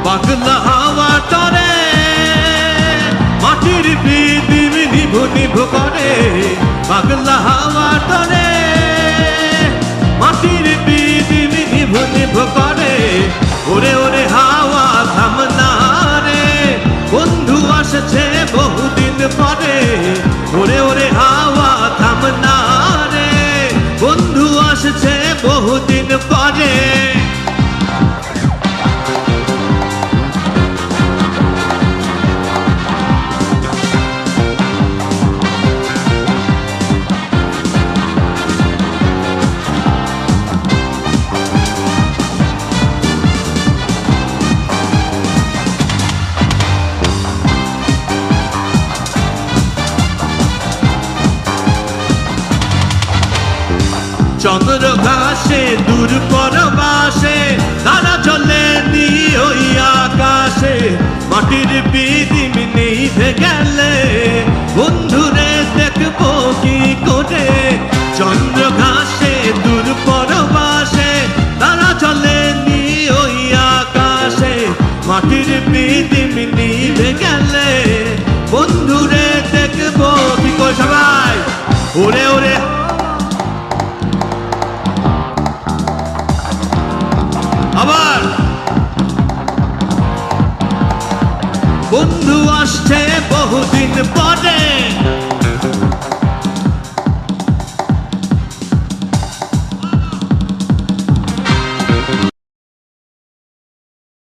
পাগলা হাওয়া তরে মাটির পৃথিবী নিভু নিভু করে, পাগলা হাওয়া তরে মাটির পৃথিবী নিভু নিভু করে। ওরে ওরে হাওয়া থামনা রে, বন্ধু আসছে বহুদিন পরে। ওরে ওরে হাওয়া থামনা রে, বন্ধু আসছে বহুদিন পরে। চন্দ্র ঘাসে দূর পরবাসে তারা চলে ওই আকাশে। মাটির পৃথিবী নিভে গেলে বন্ধুরে দেখবো কি করে। চন্দ্র ঘাসে দূর পরবাসে তারা চলে ওই আকাশে। মাটির পৃথিবী নিভে গেলে বন্ধুরে দেখবো কি করে। সবাই ওরে ওরে আবার বন্ধু আসছে বহুদিন পরে।